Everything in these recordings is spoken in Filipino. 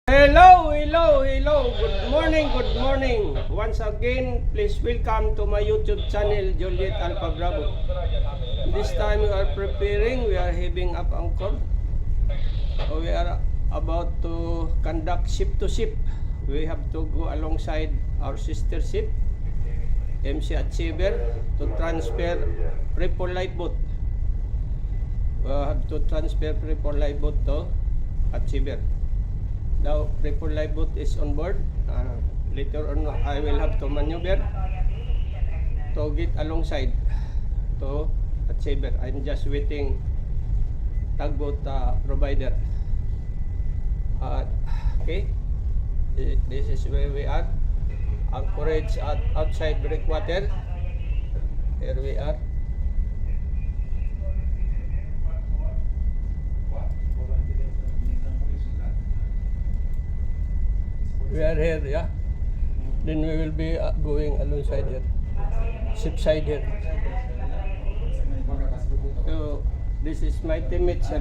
Hello, hello, hello. Good morning. Once again, please welcome to my YouTube channel, Juliet Alpha Bravo. This time we are preparing, we are having up anchor. We are about to conduct ship to ship. We have to go alongside our sister ship, MC Achiever, to transfer Ripple Lifeboat. We have to transfer Ripple Lifeboat to Achiever. Now, Ripple Lifeboat is on board. Later on, I will have to maneuver to get alongside to Achiever. I'm just waiting tugboat provider. Okay, this is where we are. Anchorage at outside breakwater. Here we are. We are here, yeah. Then we will be going alongside here, ship side here. So this is my teammate, sir.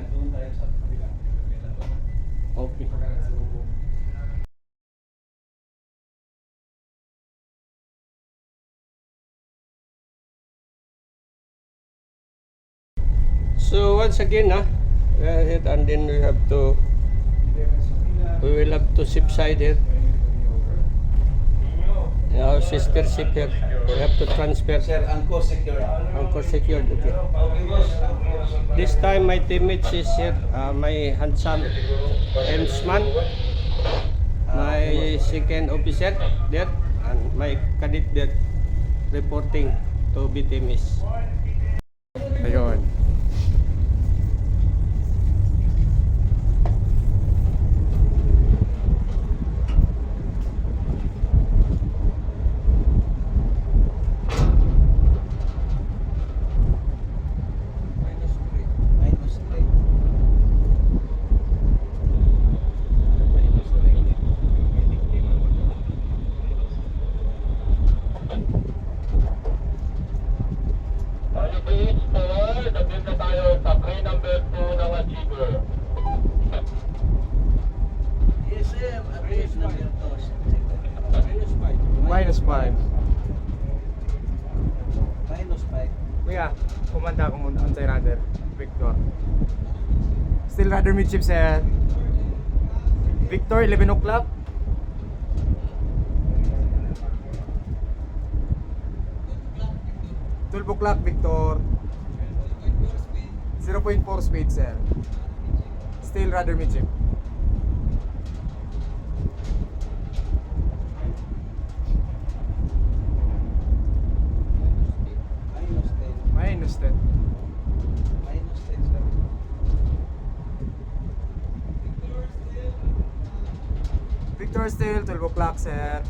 Okay. So once again, we are here, and then we will have to ship side here. Our sister ship here. We have to transfer. Sir, anchor secured. Anchor secured, okay. This time my teammates is here. My handsome helmsman, my second officer there, and my cadet there reporting to BTMS. Ayun. Minus 5. Kuya, kumanda ako muna on side rudder. Victor. Still rudder midship sir. Victor, 11 o'clock. O'clock, Victor. 0.4 speed sir. Still rudder midship. Minus 10. Victor still 12 o'clock sir.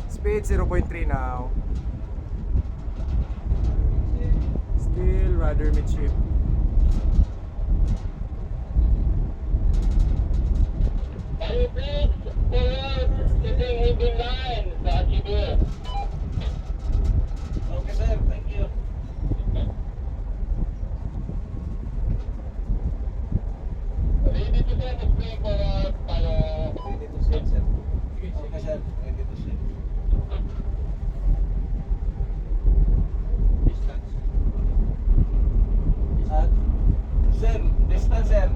Speed 0.3 now. Still rudder midship. Okay, sir. Thank you. Ready to set spring forward tayo. Ready to set, sir. Okay, sir. Ready to set. Distance. Sir, distance, sir.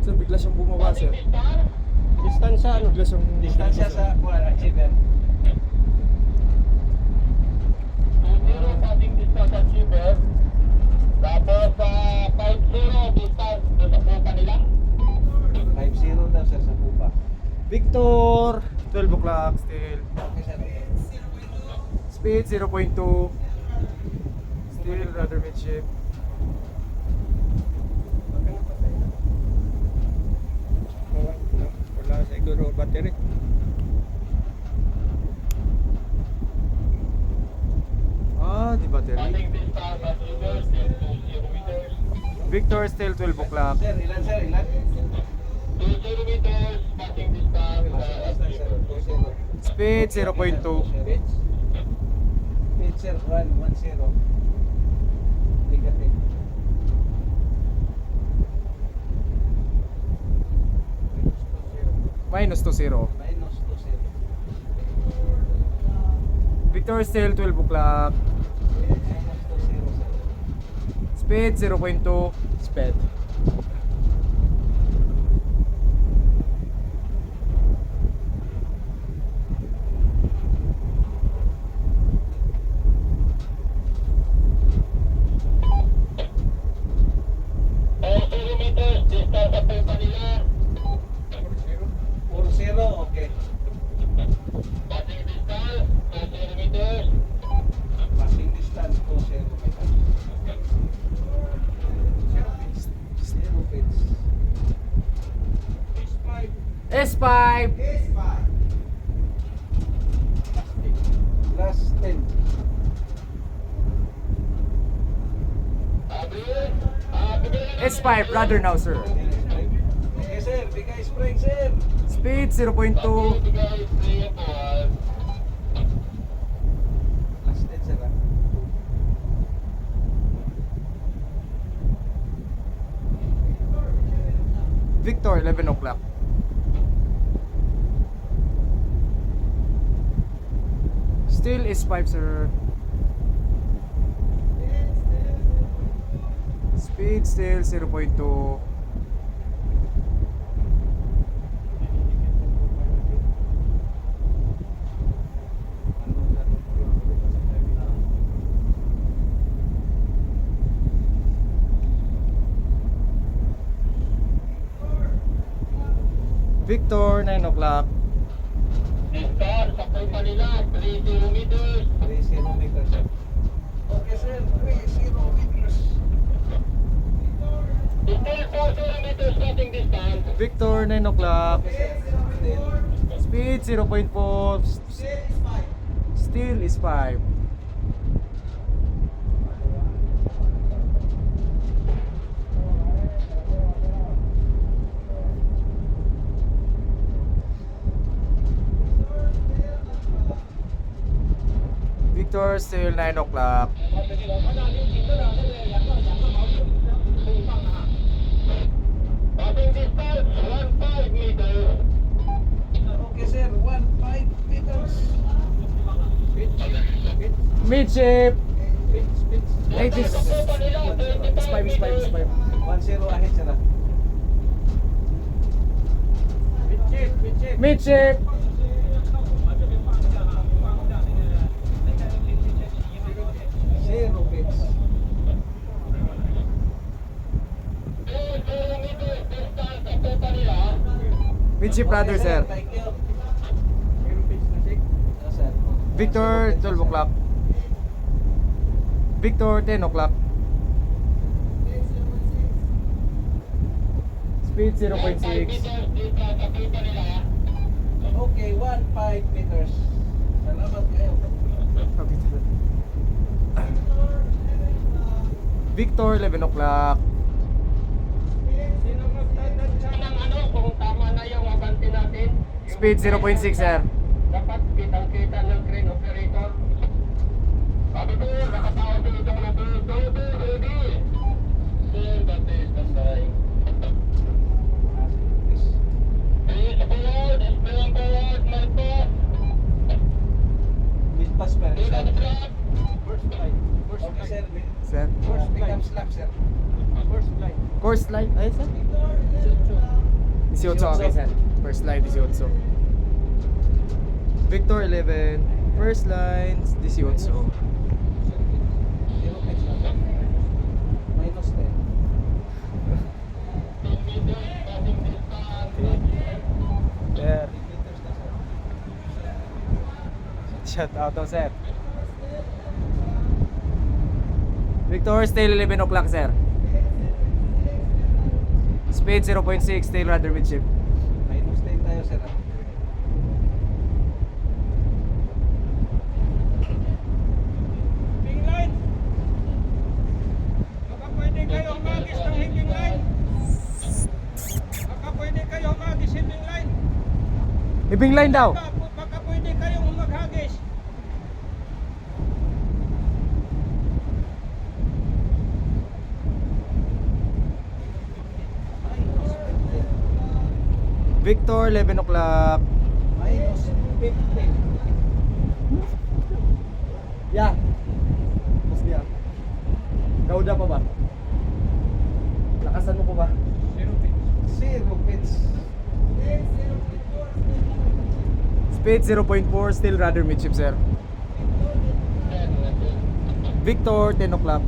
Sir, bigla siyang bumaba sir. Distance sa ano? Bigla siyang Distance siya sa achiever. 2-0 passing distance achiever. Tapos 5-0 distance doon sa pupa nila. 5-0 daw, sir, sa pupa. Victor, 12 o'clock still. Okay, sir. Speed 0.2. Still rudder midship. Wala siguro battery. Di battery. Passing distance achiever, still 2-0 meters. Victor still 12 o'clock. Sir, ilan, sir? Ilan? 2-0 meters, passing distance Distance, sir. achiever. 2-0. Speed 0.2. Speed, sir. 1-0. Negative. Minus 2-0. Minus 2-0. Victor still 12 o'clock. Minus 2-0, sir. Speed 0.2. Speed. All kilometers, distance sa Pupa nila. 4-0, okay. Passing distance, 2 kilometers. Passing distance, 2-0. 0 pitch. S5. Last 10. S5, brother now, sir. Okay, sir. Bigay spring, sir. Speed 0.2. Bigay, 3 and 4. Last 10, sir. ah. Victor 11 o'clock. Still S5, sir. Speed still 0.2. Victor 9 o'clock. Distance sa Pupa nila, 3 kilometers. 3-0 meters, sir. Okay, sir. 3-0 meters. Still 4 kilometers passing distance. Victor 9 o'clock. Okay, sir. Speed 0.4. Still is 5. Victor still 9 o'clock. Passing distance, 1.5 meters. Okay, sir. 1-5 meters. Midship. Ladies. Sa Pupa nila, 25 meters. 1-0 ahead, sir. ah. Midship. Zero pitch. 2 kilometers distance sa Pupa nila. Midship brother, Okay, sir. Thank you. Ah, sir. Victor 12 o'clock. Victor 10 o'clock. Speed 5 0.6. meters distance sa Pupa nila. Okay, 1-5 meters. Salamat kayo. Victor 11 o'clock. Sino magtatansya? Ng ano, kung tama na yung abante natin. Yung Speed 0.6, sir. dapat kitang-kita ng crane operator. Sabi ko, nakatao dito ng ready. Sir, that is the sign. Please forward, spring forward, Marco. Mid pass pa rin, Take sir. on the track. Okay, sir. Sir. Become slap, sir. Course line. Ay, sir. 18, okay, sir. First line 18. Victor 11. First line 18. Zero pitch na. Minus 10. 10 meters, passing distance. Sir. Meters na, sir. Shout out to sir. Victor still 11 o'clock, sir. Speed 0.6, still rudder midship. Minus 10 tayo, sir. ah. Hipping line. Baka pwede kayo humagis ng hipping line. Baka pwede kayo humagis hipping line. Ibing line daw. Baka pwede kayong maghagis. Minus 20. Victor, 11 o'clock. Minus 15. Yeah. Mas dia. Gauda pa ba? Lakasan mo pa ba? 0 pits. Speed 0.4, still rather midship, sir. Victor, 10 o'clock.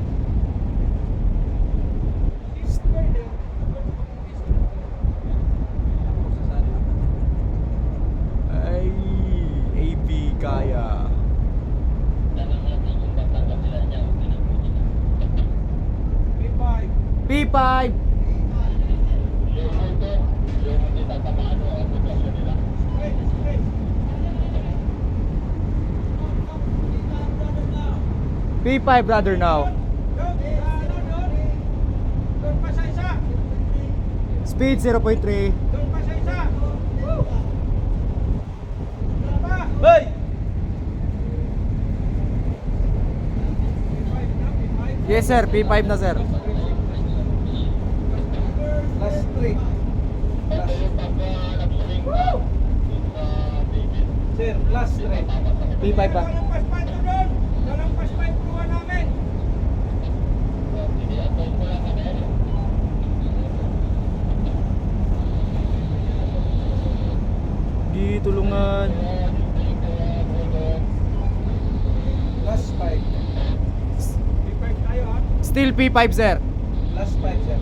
Ay, AB kaya. P5. P5 brother now. Speed 0.3. Hey! Yes sir, P5 na sir. Last 3. Sir, last 3. P5 pa. Tulungan. Last 5. Still P5 sir. Last 5, sir.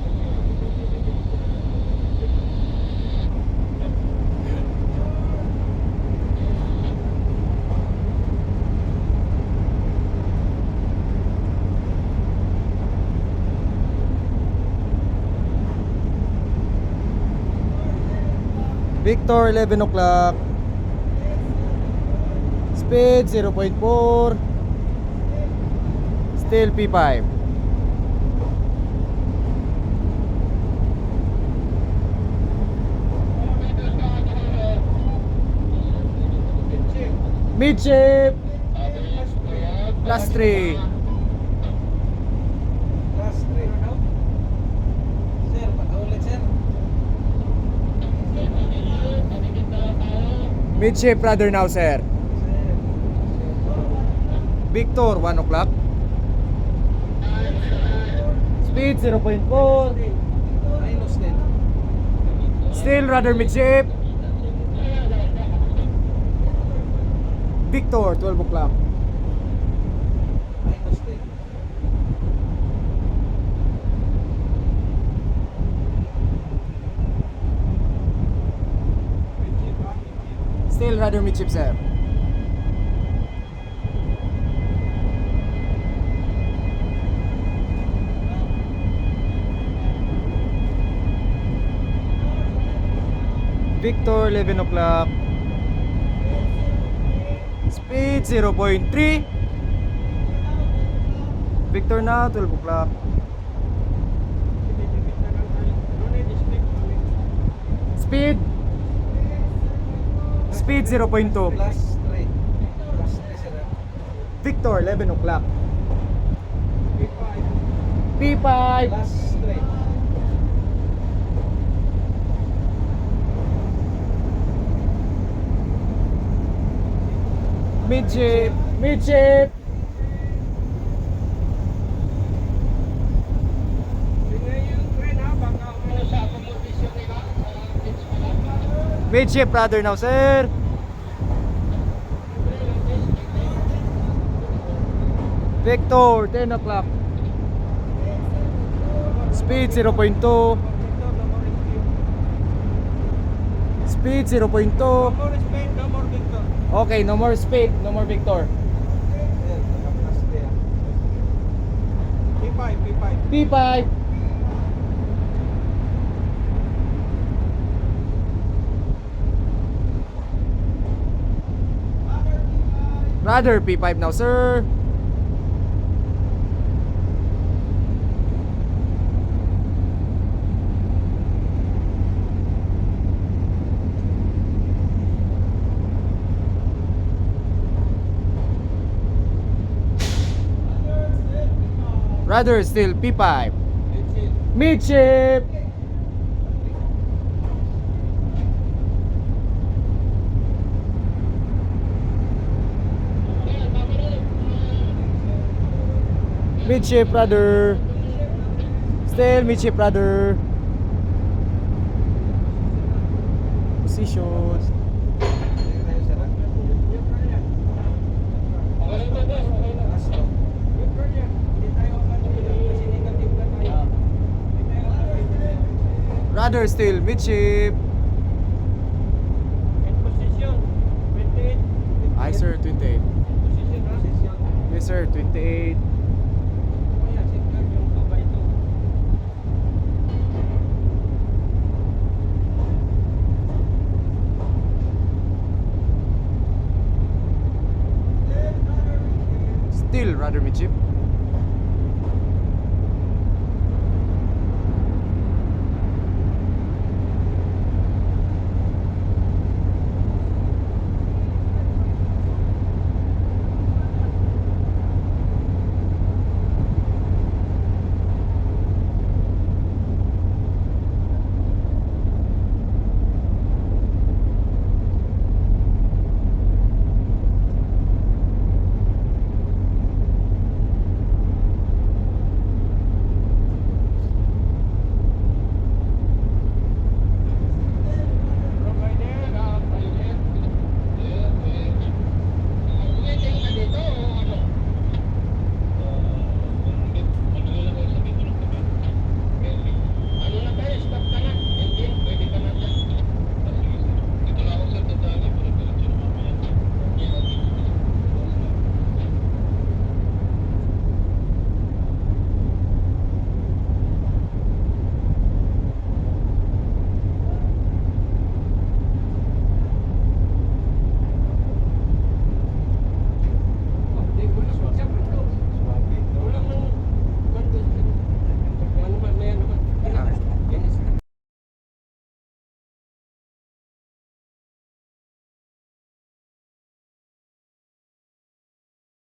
Victor, 11 o'clock. Speed 0.4. Still P5. Midship. Last 3. Last 3. Sir, ulit, sir. Midship brother now sir. Victor, 1 o'clock. Speed 0.4. Minus 10. Still rather midship. Victor, 12 o'clock. Minus 10. Still rather midship sir. Victor, 11 o'clock. Speed 0.3. Victor na, 12 o'clock. Speed. Speed 0.2. Last 3. Last 3, sir. Victor, 11 o'clock. P5. Last 3. Midship. Midship. Midship brother now sir. Victor, 10 o'clock. Speed 0.2. Speed 0.2. Okay, no more speed, no more Victor. Sir, naka-plus 3. P5. Brother, P5 now, sir. Brother, still P5. Midship. Midship rudder. Still midship rudder. Position. Tingnan tayo, sir. Rudder still midship. Position. 28. Aye sir, 28. Position, ha? Yes sir, 28. Kaya, signal yung kabay to. Still rudder midship.